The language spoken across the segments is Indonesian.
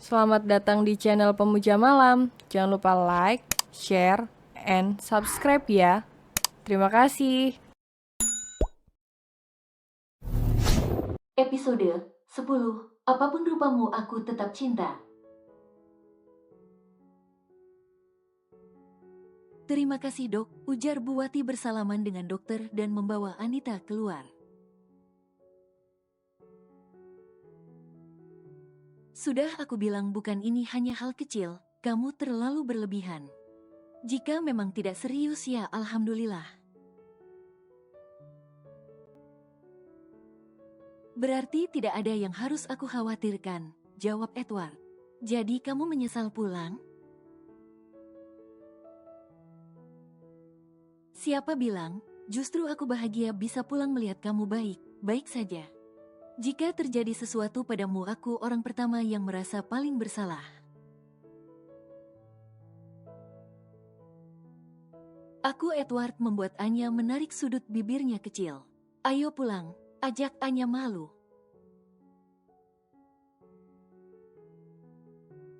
Selamat datang di channel Pemuja Malam. Jangan lupa like, share, and subscribe ya. Terima kasih. Episode 10. Apapun rupamu, aku tetap cinta. Terima kasih dok, ujar Bu Wati bersalaman dengan dokter dan membawa Anita keluar. Sudah aku bilang bukan ini hanya hal kecil, kamu terlalu berlebihan. Jika memang tidak serius ya alhamdulillah. Berarti tidak ada yang harus aku khawatirkan, jawab Edward. Jadi kamu menyesal pulang? Siapa bilang, justru aku bahagia bisa pulang melihat kamu baik saja. Jika terjadi sesuatu padamu, aku orang pertama yang merasa paling bersalah. Aku Edward membuat Anya menarik sudut bibirnya kecil. Ayo pulang, ajak Anya malu.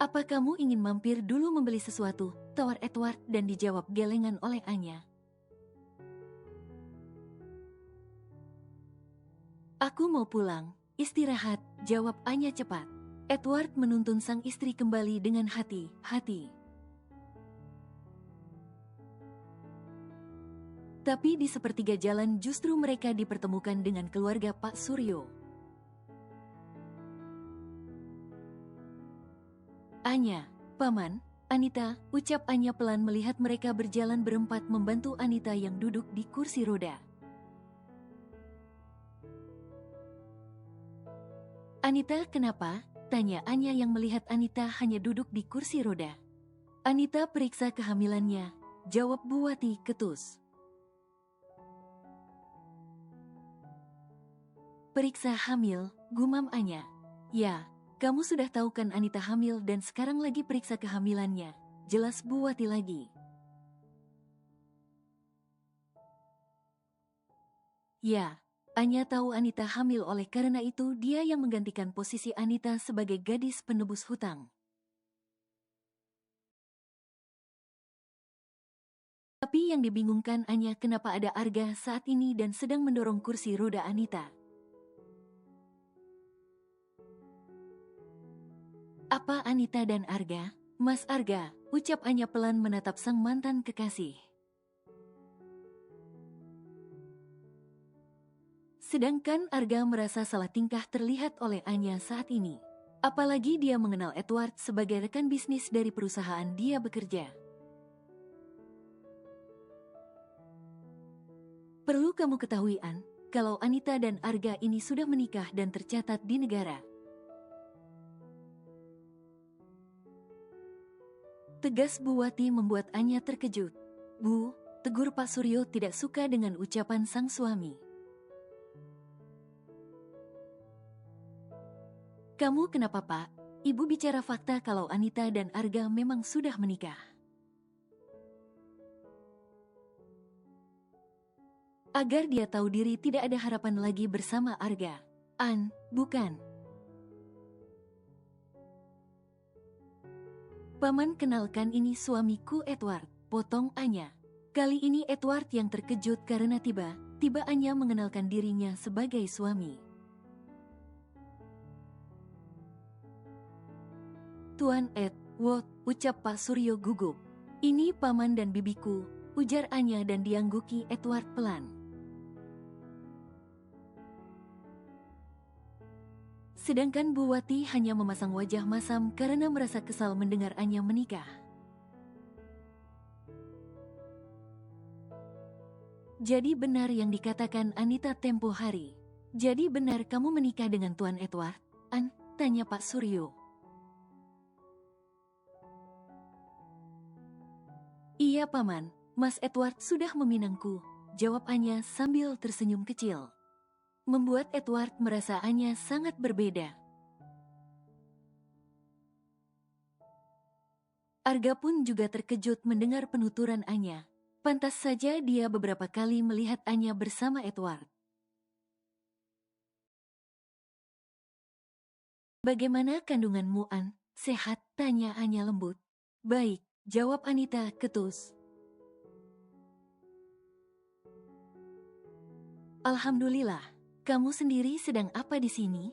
Apa kamu ingin mampir dulu membeli sesuatu? Tawar Edward dan dijawab gelengan oleh Anya. Aku mau pulang, istirahat, jawab Anya cepat. Edward menuntun sang istri kembali dengan hati-hati. Tapi di sepertiga jalan justru mereka dipertemukan dengan keluarga Pak Suryo. Anya, Paman, Anita, ucap Anya pelan melihat mereka berjalan berempat membantu Anita yang duduk di kursi roda. Anita, kenapa? Tanya Anya yang melihat Anita hanya duduk di kursi roda. Anita periksa kehamilannya, jawab Bu Wati ketus. Periksa hamil, gumam Anya. Ya, kamu sudah tahu kan Anita hamil dan sekarang lagi periksa kehamilannya. Jelas Bu Wati lagi. Ya, Anya tahu Anita hamil, oleh karena itu dia yang menggantikan posisi Anita sebagai gadis penebus hutang. Tapi yang dibingungkan Anya kenapa ada Arga saat ini dan sedang mendorong kursi roda Anita. Apa Anita dan Arga? Mas Arga, ucap Anya pelan menatap sang mantan kekasih. Sedangkan Arga merasa salah tingkah terlihat oleh Anya saat ini. Apalagi dia mengenal Edward sebagai rekan bisnis dari perusahaan dia bekerja. Perlu kamu ketahui, An, kalau Anita dan Arga ini sudah menikah dan tercatat di negara. Tegas Bu Wati membuat Anya terkejut. Bu, tegur Pak Suryo tidak suka dengan ucapan sang suami. Kamu kenapa Pak? Ibu bicara fakta kalau Anita dan Arga memang sudah menikah. Agar dia tahu diri tidak ada harapan lagi bersama Arga. An, bukan. Paman, kenalkan ini suamiku Edward, potong Anya. Kali ini Edward yang terkejut karena tiba-tiba Anya mengenalkan dirinya sebagai suami. Tuan Edward, ucap Pak Suryo gugup. Ini paman dan bibiku, ujar Anya dan diangguki Edward pelan. Sedangkan Bu Wati hanya memasang wajah masam karena merasa kesal mendengar Anya menikah. Jadi benar yang dikatakan Anita tempo hari. Jadi benar kamu menikah dengan Tuan Edward, An? Tanya Pak Suryo. Iya paman, Mas Edward sudah meminangku, jawab Anya sambil tersenyum kecil. Membuat Edward merasa Anya sangat berbeda. Arga pun juga terkejut mendengar penuturan Anya. Pantas saja dia beberapa kali melihat Anya bersama Edward. Bagaimana kandunganmu, An? sehat? Tanya Anya lembut. Baik, jawab Anita ketus. Alhamdulillah, kamu sendiri sedang apa di sini?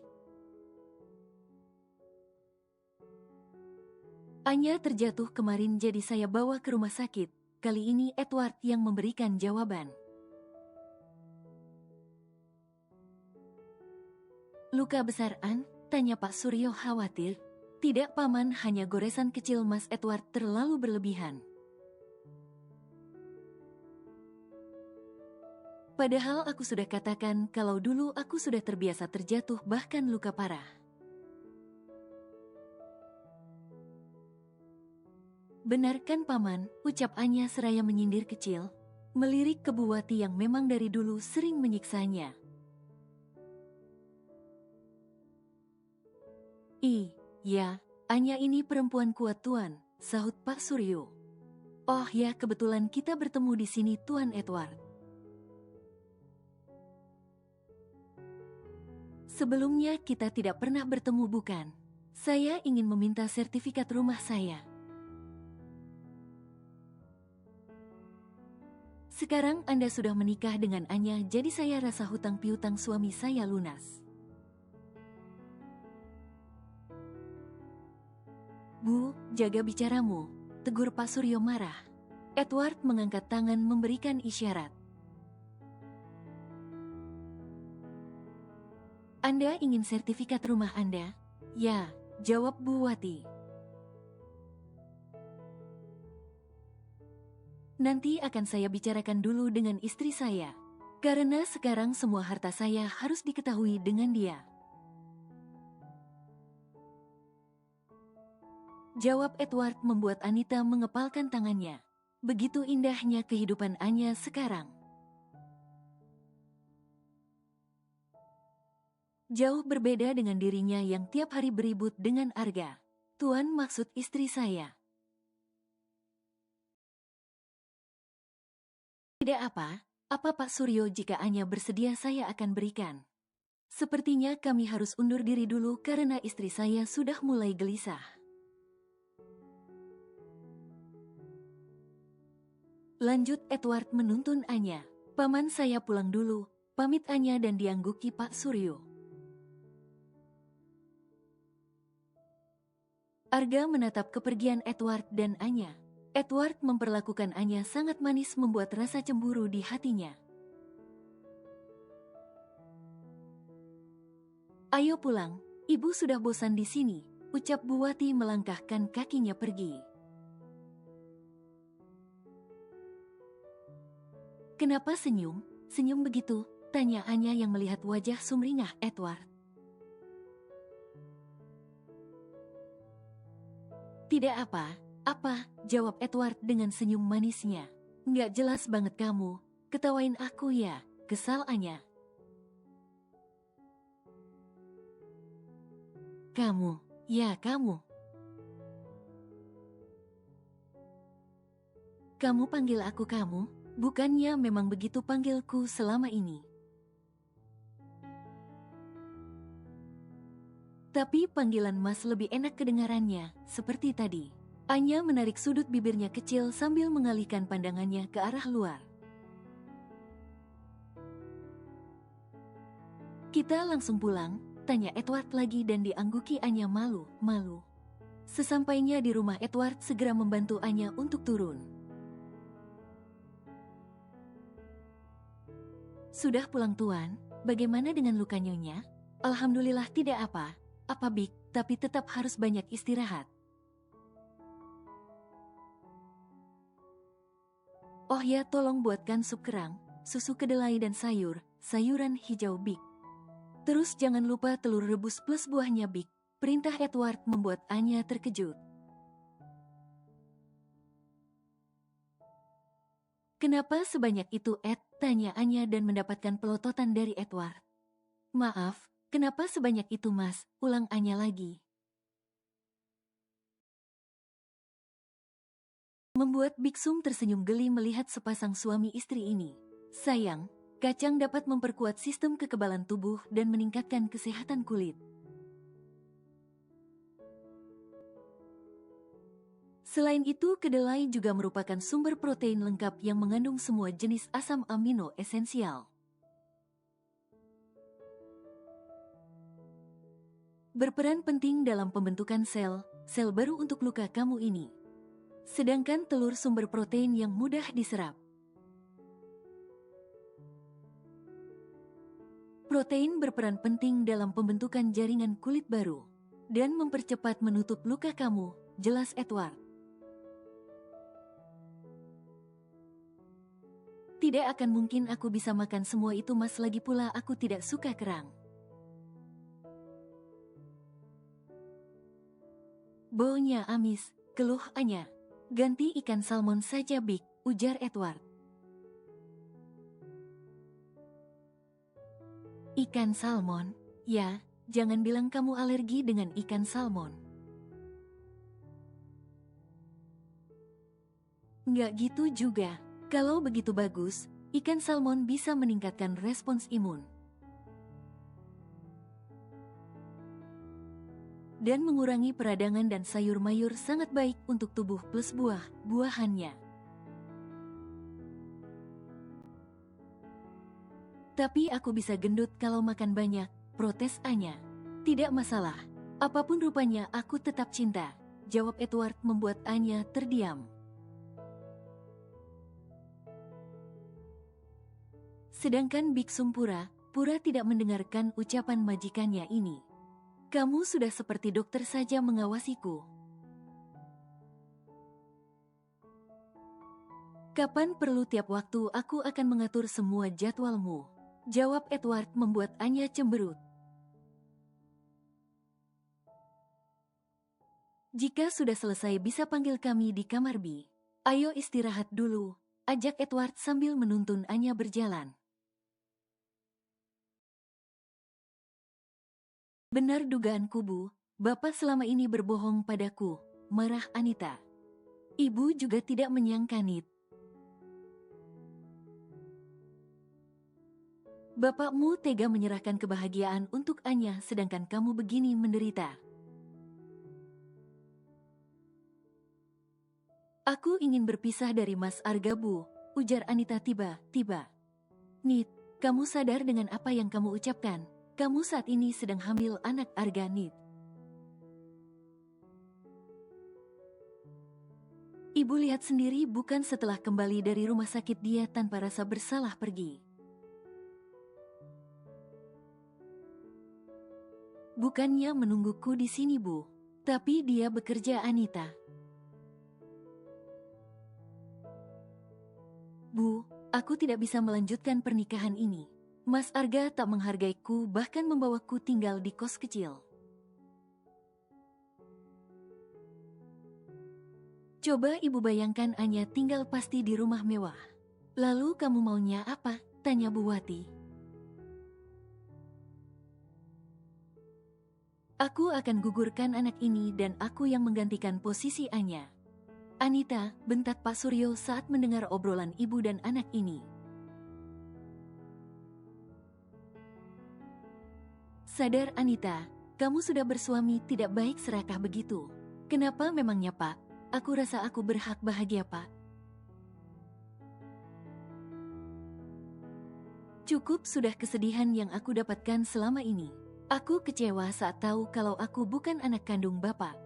Anya terjatuh kemarin jadi saya bawa ke rumah sakit. Kali ini Edward yang memberikan jawaban. Luka besar An? Tanya Pak Suryo khawatir. Tidak paman, hanya goresan kecil. Mas Edward terlalu berlebihan. Padahal aku sudah katakan kalau dulu aku sudah terbiasa terjatuh bahkan luka parah. Benar kan paman? Ucap Anya seraya menyindir kecil. Melirik ke Bu Wati yang memang dari dulu sering menyiksanya. Ya, Anya ini perempuan kuat Tuan, sahut Pak Suryo. Oh ya, kebetulan kita bertemu di sini Tuan Edward. Sebelumnya kita tidak pernah bertemu bukan? Saya ingin meminta sertifikat rumah saya. Sekarang Anda sudah menikah dengan Anya, jadi saya rasa hutang piutang suami saya lunas. Bu, jaga bicaramu, tegur Pak Suryo marah. Edward mengangkat tangan memberikan isyarat. Anda ingin sertifikat rumah Anda? Ya, jawab Bu Wati. Nanti akan saya bicarakan dulu dengan istri saya. Karena sekarang semua harta saya harus diketahui dengan dia. Jawab Edward membuat Anita mengepalkan tangannya. Begitu indahnya kehidupan Anya sekarang. Jauh berbeda dengan dirinya yang tiap hari beribut dengan Arga. Tuan, maksud istri saya. Tidak apa Pak Suryo, jika Anya bersedia saya akan berikan. Sepertinya kami harus undur diri dulu karena istri saya sudah mulai gelisah. Lanjut Edward menuntun Anya. Paman, saya pulang dulu, pamit Anya dan diangguki Pak Suryo. Arga menatap kepergian Edward dan Anya. Edward memperlakukan Anya sangat manis membuat rasa cemburu di hatinya. Ayo pulang, ibu sudah bosan di sini, ucap Bu Wati melangkahkan kakinya pergi. Kenapa senyum? Senyum begitu? Tanya Anya yang melihat wajah sumringah Edward. Tidak apa, jawab Edward dengan senyum manisnya. Nggak jelas banget kamu, ketawain aku ya, kesal Anya. Kamu, ya kamu. Kamu panggil aku kamu, bukannya memang begitu panggilku selama ini. Tapi panggilan Mas lebih enak kedengarannya, seperti tadi. Anya menarik sudut bibirnya kecil sambil mengalihkan pandangannya ke arah luar. Kita langsung pulang, tanya Edward lagi dan diangguki Anya malu. Sesampainya di rumah Edward segera membantu Anya untuk turun. Sudah pulang Tuan, bagaimana dengan luka Nyonya? Alhamdulillah tidak apa. Bik, tapi tetap harus banyak istirahat. Oh ya, tolong buatkan sup kerang, susu kedelai dan sayuran hijau Bik. Terus jangan lupa telur rebus plus buahnya Bik. Perintah Edward membuat Anya terkejut. Kenapa sebanyak itu Ed? Tanya Anya dan mendapatkan pelototan dari Edward. Maaf. Kenapa sebanyak itu Mas? Ulang Anya lagi. Membuat Biksum tersenyum geli melihat sepasang suami istri ini. Sayang, kacang dapat memperkuat sistem kekebalan tubuh dan meningkatkan kesehatan kulit. Selain itu, kedelai juga merupakan sumber protein lengkap yang mengandung semua jenis asam amino esensial. Berperan penting dalam pembentukan sel baru untuk luka kamu ini. Sedangkan telur sumber protein yang mudah diserap. Protein berperan penting dalam pembentukan jaringan kulit baru dan mempercepat menutup luka kamu, jelas Edward. Tidak akan mungkin aku bisa makan semua itu, Mas, lagi pula aku tidak suka kerang. Baunya amis, keluh Anya. Ganti ikan salmon saja, Big, ujar Edward. Ikan salmon? Ya, jangan bilang kamu alergi dengan ikan salmon. Nggak gitu juga. Kalau begitu bagus, ikan salmon bisa meningkatkan respons imun dan mengurangi peradangan, dan sayur mayur sangat baik untuk tubuh plus buah-buahannya. Tapi aku bisa gendut kalau makan banyak, protes Anya. Tidak masalah, apapun rupanya aku tetap cinta, jawab Edward membuat Anya terdiam. Sedangkan Big Sumpura tidak mendengarkan ucapan majikannya ini. Kamu sudah seperti dokter saja mengawasiku. Kapan perlu tiap waktu aku akan mengatur semua jadwalmu, jawab Edward membuat Anya cemberut. Jika sudah selesai bisa panggil kami di kamar Bi. Ayo istirahat dulu, ajak Edward sambil menuntun Anya berjalan. Benar dugaanku, Bu. Bapak selama ini berbohong padaku, marah Anita. Ibu juga tidak menyangka, Nit. Bapakmu tega menyerahkan kebahagiaan untuk Anya, sedangkan kamu begini menderita. Aku ingin berpisah dari Mas Arga, Bu, ujar Anita tiba-tiba. Nit, kamu sadar dengan apa yang kamu ucapkan? Kamu saat ini sedang hamil anak Arga, Nit. Ibu lihat sendiri, bukan setelah kembali dari rumah sakit dia tanpa rasa bersalah pergi. Bukannya menungguku di sini, Bu. Tapi dia bekerja, Anita. Bu, aku tidak bisa melanjutkan pernikahan ini. Mas Arga tak menghargaiku, bahkan membawaku tinggal di kos kecil. Coba ibu bayangkan Anya tinggal pasti di rumah mewah. Lalu kamu maunya apa? Tanya Bu Wati. Aku akan gugurkan anak ini dan aku yang menggantikan posisi Anya. Anita, bentak Pak Suryo saat mendengar obrolan ibu dan anak ini. Sadar Anita, kamu sudah bersuami, tidak baik serakah begitu. Kenapa memangnya, Pak? Aku rasa aku berhak bahagia, Pak. Cukup sudah kesedihan yang aku dapatkan selama ini. Aku kecewa saat tahu kalau aku bukan anak kandung Bapak.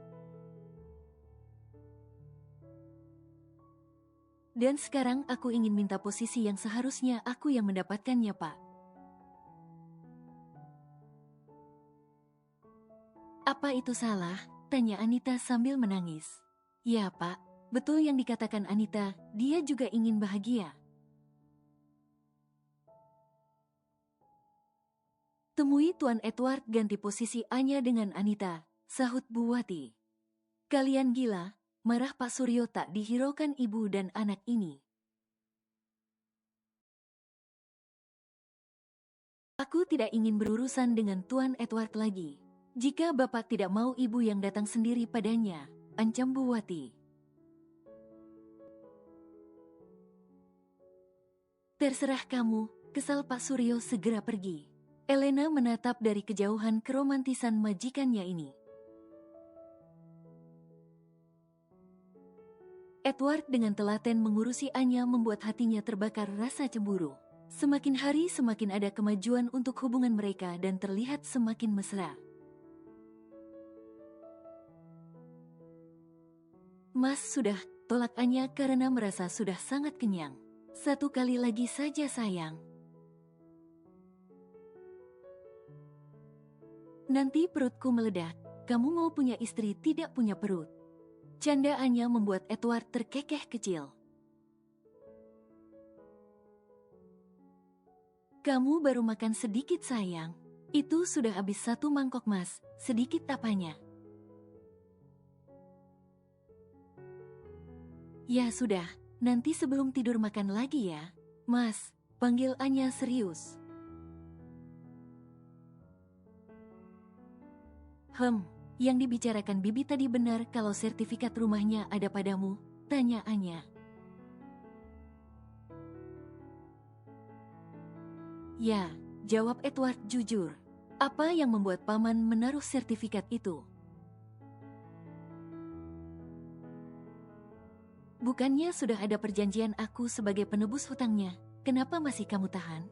Dan sekarang aku ingin minta posisi yang seharusnya aku yang mendapatkannya, Pak. Apa itu salah? Tanya Anita sambil menangis. Ya, Pak. Betul yang dikatakan Anita, dia juga ingin bahagia. Temui Tuan Edward, ganti posisi Anya dengan Anita, sahut Bu Wati. Kalian gila, marah Pak Suryo tak dihiraukan ibu dan anak ini. Aku tidak ingin berurusan dengan Tuan Edward lagi. Jika Bapak tidak mau, ibu yang datang sendiri padanya, ancam Bu Wati. Terserah kamu, kesal Pak Suryo segera pergi. Elena menatap dari kejauhan keromantisan majikannya ini. Edward dengan telaten mengurusi Anya membuat hatinya terbakar rasa cemburu. Semakin hari semakin ada kemajuan untuk hubungan mereka dan terlihat semakin mesra. Mas sudah, tolak Anya karena merasa sudah sangat kenyang. Satu kali lagi saja sayang. Nanti perutku meledak. Kamu mau punya istri tidak punya perut. Canda Anya membuat Edward terkekeh kecil. Kamu baru makan sedikit sayang. Itu sudah habis satu mangkok mas, sedikit apanya. Ya sudah, nanti sebelum tidur makan lagi ya. Mas, panggil Anya serius. Yang dibicarakan Bibi tadi benar kalau sertifikat rumahnya ada padamu? Tanya Anya. Ya, jawab Edward jujur. Apa yang membuat paman menaruh sertifikat itu? Bukannya sudah ada perjanjian aku sebagai penebus hutangnya? Kenapa masih kamu tahan?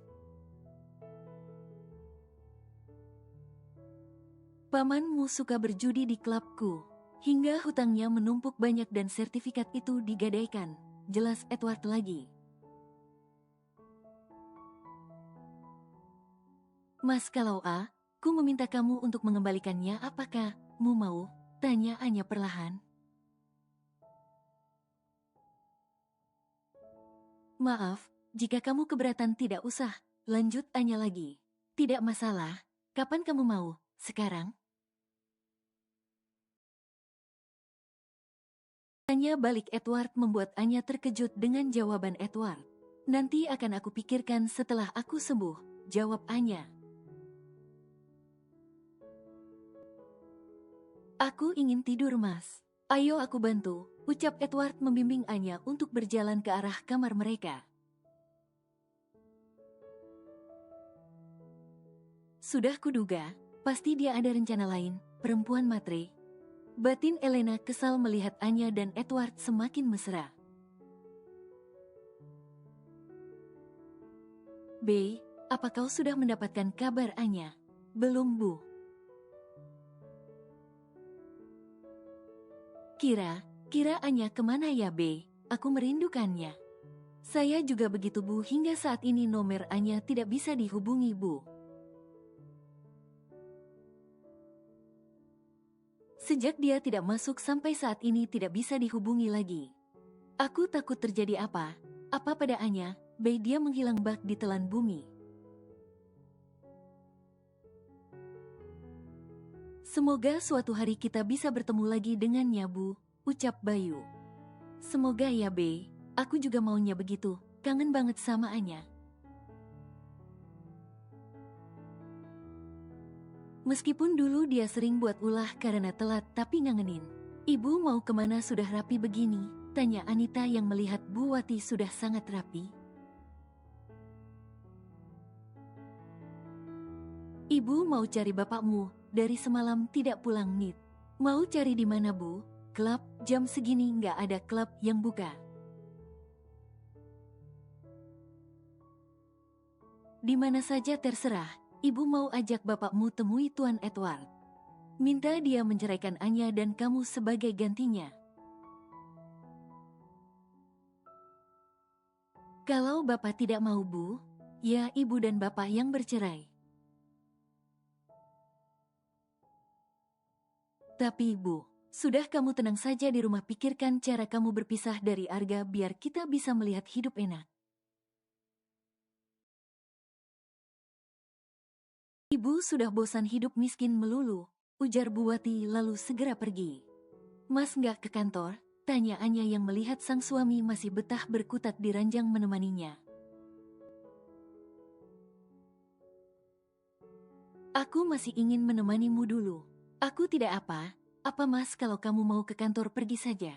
Pamanmu suka berjudi di klubku, hingga hutangnya menumpuk banyak dan sertifikat itu digadaikan. Jelas Edward lagi. Mas kalau aku meminta kamu untuk mengembalikannya apakah mu mau? Tanya Anya perlahan. Maaf, jika kamu keberatan tidak usah, lanjut Anya lagi. Tidak masalah, kapan kamu mau? Sekarang? Tanya balik Edward membuat Anya terkejut dengan jawaban Edward. Nanti akan aku pikirkan setelah aku sembuh, jawab Anya. Aku ingin tidur mas. Ayo aku bantu, ucap Edward membimbing Anya untuk berjalan ke arah kamar mereka. Sudah kuduga, pasti dia ada rencana lain, perempuan matre. Batin Elena kesal melihat Anya dan Edward semakin mesra. B, apa kau sudah mendapatkan kabar Anya? Belum bu. Kira Anya kemana ya B? Aku merindukannya. Saya juga begitu bu, hingga saat ini nomor Anya tidak bisa dihubungi bu. Sejak dia tidak masuk sampai saat ini tidak bisa dihubungi lagi. Aku takut terjadi apa pada Anya, bayi dia menghilang bak di telan bumi. Semoga suatu hari kita bisa bertemu lagi dengannya bu, ucap Bayu. Semoga ya B, aku juga maunya begitu, kangen banget sama Anya. Meskipun dulu dia sering buat ulah karena telat tapi ngangenin. Ibu mau kemana sudah rapi begini? Tanya Anita yang melihat Bu Wati sudah sangat rapi. Ibu mau cari bapakmu, dari semalam tidak pulang nit. Mau cari di mana bu? Klub, jam segini nggak ada klub yang buka. Di mana saja terserah. Ibu mau ajak bapakmu temui Tuan Edward. Minta dia menceraikan Anya dan kamu sebagai gantinya. Kalau bapak tidak mau bu, ya ibu dan bapak yang bercerai. Tapi ibu, sudah kamu tenang saja di rumah, pikirkan cara kamu berpisah dari Arga biar kita bisa melihat hidup enak. Ibu sudah bosan hidup miskin melulu, ujar Bu Wati lalu segera pergi. Mas nggak ke kantor? Tanya Anya yang melihat sang suami masih betah berkutat di ranjang menemaninya. Aku masih ingin menemanimu dulu. Aku tidak apa mas kalau kamu mau ke kantor pergi saja.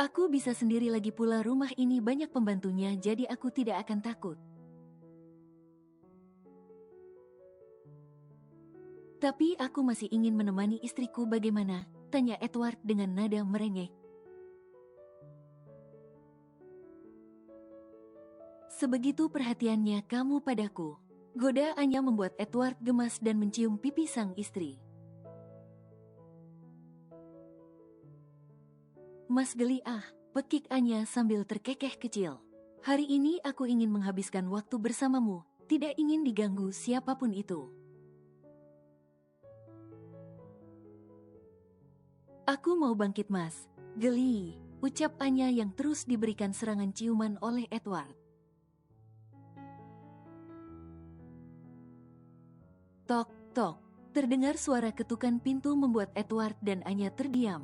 Aku bisa sendiri lagi pula rumah ini banyak pembantunya jadi aku tidak akan takut. Tapi aku masih ingin menemani istriku bagaimana? Tanya Edward dengan nada merengek. Sebegitu perhatiannya kamu padaku. Goda Anya membuat Edward gemas dan mencium pipi sang istri. Mas geli ah, pekik Anya sambil terkekeh kecil. Hari ini aku ingin menghabiskan waktu bersamamu, tidak ingin diganggu siapapun itu. Aku mau bangkit mas, geli, ucap Anya yang terus diberikan serangan ciuman oleh Edward. Tok, tok, terdengar suara ketukan pintu membuat Edward dan Anya terdiam.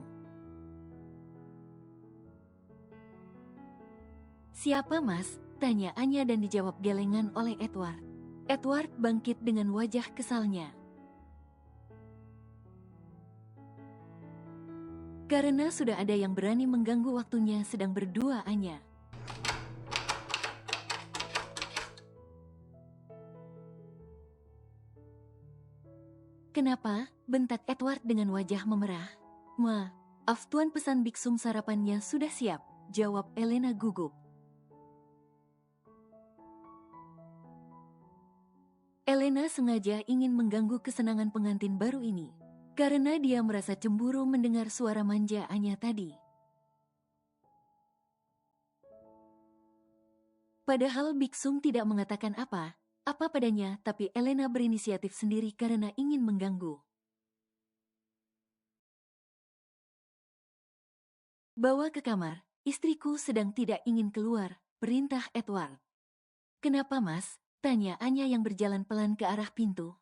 Siapa mas? Tanya Anya dan dijawab gelengan oleh Edward. Edward bangkit dengan wajah kesalnya. Karena sudah ada yang berani mengganggu waktunya sedang berdua Anya. Kenapa? Bentak Edward dengan wajah memerah. Maaf tuan, pesan biksum sarapannya sudah siap, jawab Elena gugup. Elena sengaja ingin mengganggu kesenangan pengantin baru ini. Karena dia merasa cemburu mendengar suara manja Anya tadi. Padahal biksum tidak mengatakan apa padanya, tapi Elena berinisiatif sendiri karena ingin mengganggu. Bawa ke kamar, istriku sedang tidak ingin keluar, perintah Edward. Kenapa mas? Tanya Anya yang berjalan pelan ke arah pintu.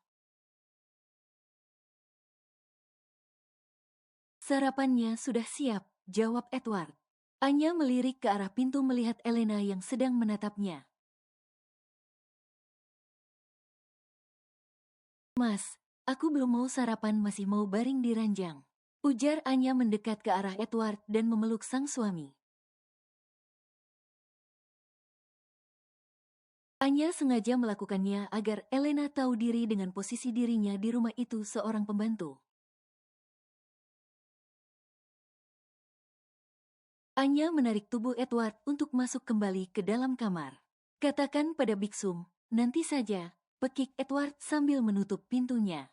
Sarapannya sudah siap, jawab Edward. Anya melirik ke arah pintu melihat Elena yang sedang menatapnya. Mas, aku belum mau sarapan, masih mau baring di ranjang. Ujar Anya mendekat ke arah Edward dan memeluk sang suami. Anya sengaja melakukannya agar Elena tahu diri dengan posisi dirinya di rumah itu seorang pembantu. Anya menarik tubuh Edward untuk masuk kembali ke dalam kamar. Katakan pada biksum, nanti saja, pekik Edward sambil menutup pintunya.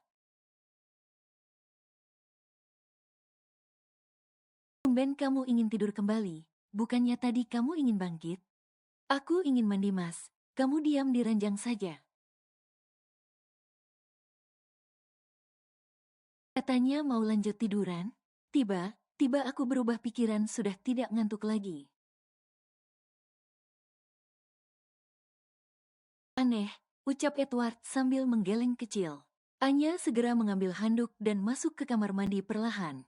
Tumben kamu ingin tidur kembali, bukannya tadi kamu ingin bangkit? Aku ingin mandi mas, kamu diam di ranjang saja. Katanya mau lanjut tiduran, tiba aku berubah pikiran, sudah tidak ngantuk lagi. Aneh, ucap Edward sambil menggeleng kecil. Anya segera mengambil handuk dan masuk ke kamar mandi perlahan.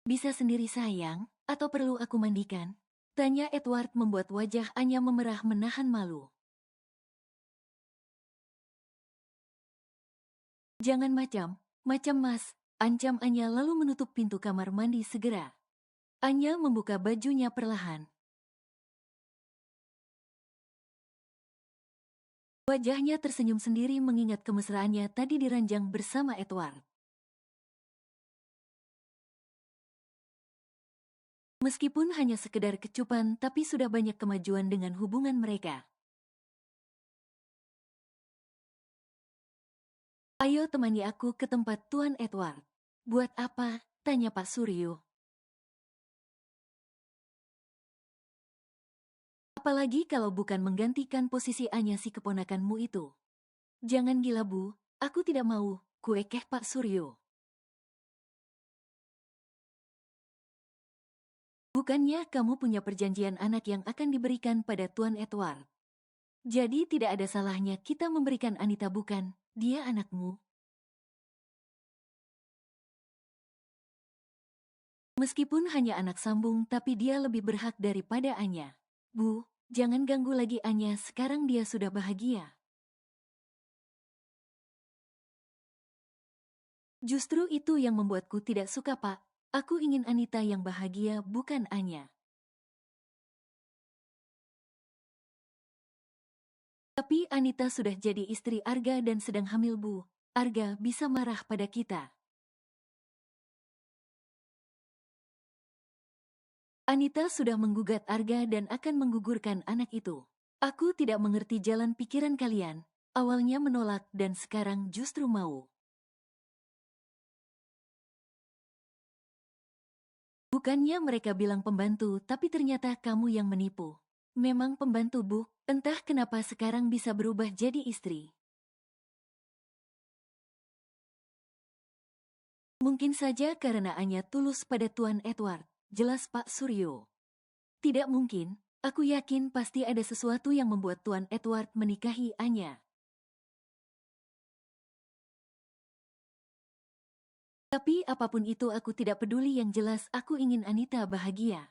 Bisa sendiri sayang, atau perlu aku mandikan? Tanya Edward membuat wajah Anya memerah menahan malu. Jangan macam mas, ancam Anya lalu menutup pintu kamar mandi segera. Anya membuka bajunya perlahan. Wajahnya tersenyum sendiri mengingat kemesraannya tadi di ranjang bersama Edward. Meskipun hanya sekedar kecupan, tapi sudah banyak kemajuan dengan hubungan mereka. Ayo temani aku ke tempat Tuan Edward. Buat apa? Tanya Pak Suryo. Apalagi kalau bukan menggantikan posisi Anya si keponakanmu itu. Jangan gila bu, aku tidak mau, kuekeh Pak Suryo. Bukannya kamu punya perjanjian anak yang akan diberikan pada Tuan Edward. Jadi tidak ada salahnya kita memberikan Anita, bukan? Dia anakmu. Meskipun hanya anak sambung, tapi dia lebih berhak daripada Anya. Bu, jangan ganggu lagi Anya, sekarang dia sudah bahagia. Justru itu yang membuatku tidak suka Pak. Aku ingin Anita yang bahagia, bukan Anya. Tapi Anita sudah jadi istri Arga dan sedang hamil, Bu. Arga bisa marah pada kita. Anita sudah menggugat Arga dan akan menggugurkan anak itu. Aku tidak mengerti jalan pikiran kalian. Awalnya menolak dan sekarang justru mau. Bukannya mereka bilang pembantu, tapi ternyata kamu yang menipu. Memang pembantu, Bu. Entah kenapa sekarang bisa berubah jadi istri. Mungkin saja karena Anya tulus pada Tuan Edward. Jelas Pak Suryo. Tidak mungkin. Aku yakin pasti ada sesuatu yang membuat Tuan Edward menikahi Anya. Tapi apapun itu aku tidak peduli, yang jelas aku ingin Anita bahagia.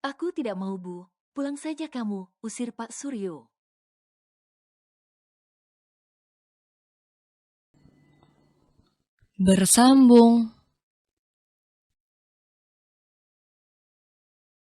Aku tidak mau, Bu. Pulang saja kamu, usir Pak Suryo. Bersambung.